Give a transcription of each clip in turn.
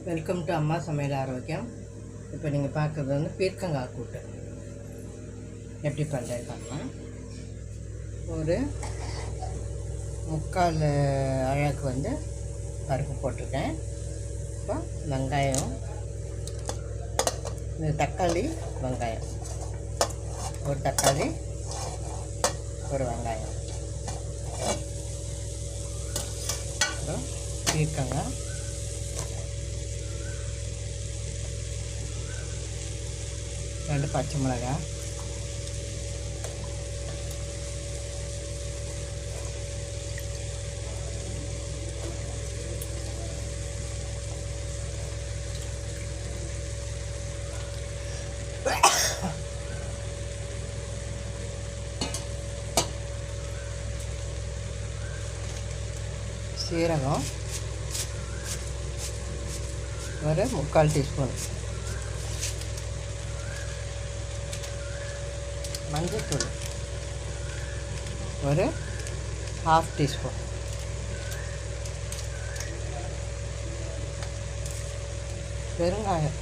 Welcome to அம்மா சமையல் ஆரோக்கியம். இப்போ நீங்கள் பார்க்குறது வந்து பீர்க்கங்காய் கூட்டு எப்படி பண்ணுறது பார்க்கலாம். ஒரு 3/4 அழகு வந்து பருப்பு போட்டிருக்கேன். இப்போ வெங்காயம், இந்த தக்காளி, வெங்காயம், ஒரு தக்காளி, ஒரு வெங்காயம், அப்புறம் பீர்க்கங்காய், ரெண்டு பச்சை மிளகாய், சீரகம் ஒரு 3/4 டீஸ்பூன், மஞ்சள்தூள் ஒரு 1/2 டீஸ்பூன், பெருங்காயம்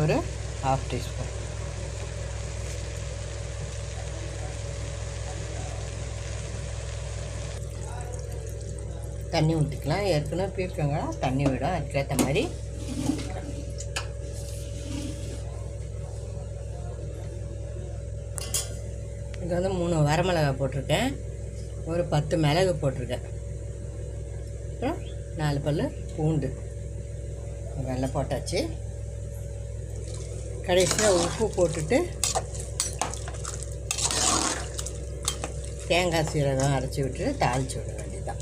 ஒரு 1/2 டீஸ்பூன், தண்ணி ஊற்றிக்கலாம். ஏற்கனவே பீர்க்கங்காய் தண்ணி விடும், அதுக்கேற்ற மாதிரி இது வந்து 3 வரமிளகாய் போட்டிருக்கேன், ஒரு 10 மிளகு போட்டிருக்கேன், அப்புறம் 4 பல் பூண்டு வெள்ளை போட்டாச்சு. கடைசியாக உப்பு போட்டுட்டு தேங்காய் சீரகம் அரைச்சி விட்டுட்டு தாளித்து விட வேண்டியதுதான்.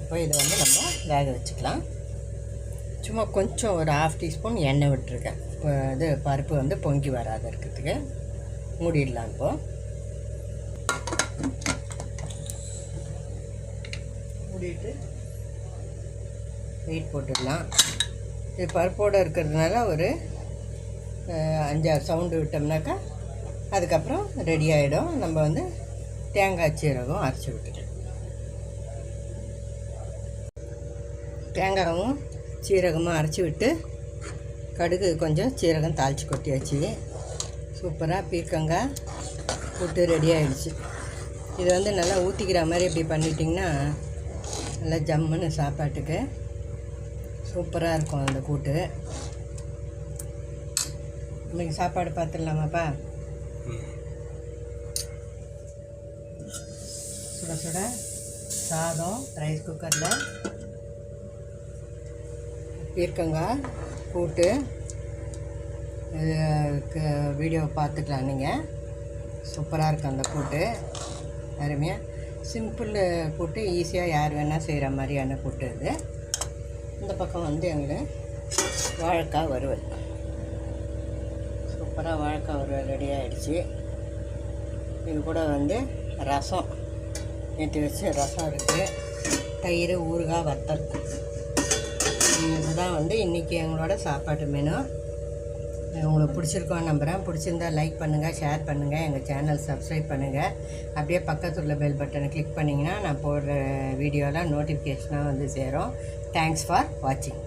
இப்போ இதை வந்து நம்ம வேக வச்சுக்கலாம். சும்மா கொஞ்சம் ஒரு 1/2 டீஸ்பூன் எண்ணெய் விட்டுருக்கேன். இப்போ இது பருப்பு வந்து பொங்கி வராத இருக்கிறதுக்கு மூடிடலாம். இப்போது மூடிட்டு வெயிட் போட்டுடலாம். இது பருப்போடு இருக்கிறதுனால ஒரு 5-6 சவுண்டு விட்டோம்னாக்கா அதுக்கப்புறம் ரெடி ஆகிடும். நம்ம வந்து தேங்காய் சீரகம் அரைச்சி விட்டுக்கலாம். தேங்காயும் சீரகமாக அரைச்சி விட்டு கடுகு கொஞ்சம் சீரகம் தாளித்து கொட்டியாச்சு. சூப்பராக பீர்க்கங்காய் கூட்டு ரெடி ஆகிடுச்சு. இது வந்து நல்லா ஊற்றிக்கிற மாதிரி இப்படி பண்ணிட்டிங்கன்னா நல்லா ஜம்முன்னு சாப்பாட்டுக்கு சூப்பராக இருக்கும் அந்த கூட்டு. இன்றைக்கி சாப்பாடு பார்த்துடலாமாப்பா? சுட சுட சாதம் ரைஸ் குக்கரில் பீர்க்கங்காய் கூட்டு வீடியோவை பார்த்துக்கலாம். நீங்கள் சூப்பராக இருக்கும் அந்த கூட்டு, அருமையாக சிம்பிள் கூட்டு, ஈஸியாக யார் வேணால் செய்கிற மாதிரியான கூட்டு இது. இந்த பக்கம் வந்து எங்களுக்கு வாழைக்காய் வறுவல், சூப்பராக வாழைக்காய் வறுவல் ரெடி ஆகிடுச்சு. இது கூட வந்து ரசம் நேற்று வச்சு ரசம் இருக்குது, தயிர், ஊறுகாய், வத்தல். இதுதான் வந்து இன்றைக்கி எங்களோட சாப்பாட்டு மெனு. உங்களுக்கு பிடிச்சிருக்கோன்னு நம்புகிறேன். பிடிச்சிருந்தால் லைக் பண்ணுங்கள், ஷேர் பண்ணுங்கள், எங்கள் சேனல் சப்ஸ்கிரைப் பண்ணுங்கள். அப்படியே பக்கத்தில் உள்ள பெல் பட்டனை கிளிக் பண்ணிங்கன்னா நான் போடுற வீடியோலாம் நோட்டிஃபிகேஷனாக வந்து சேரும். தேங்க்ஸ் ஃபார் வாட்சிங்.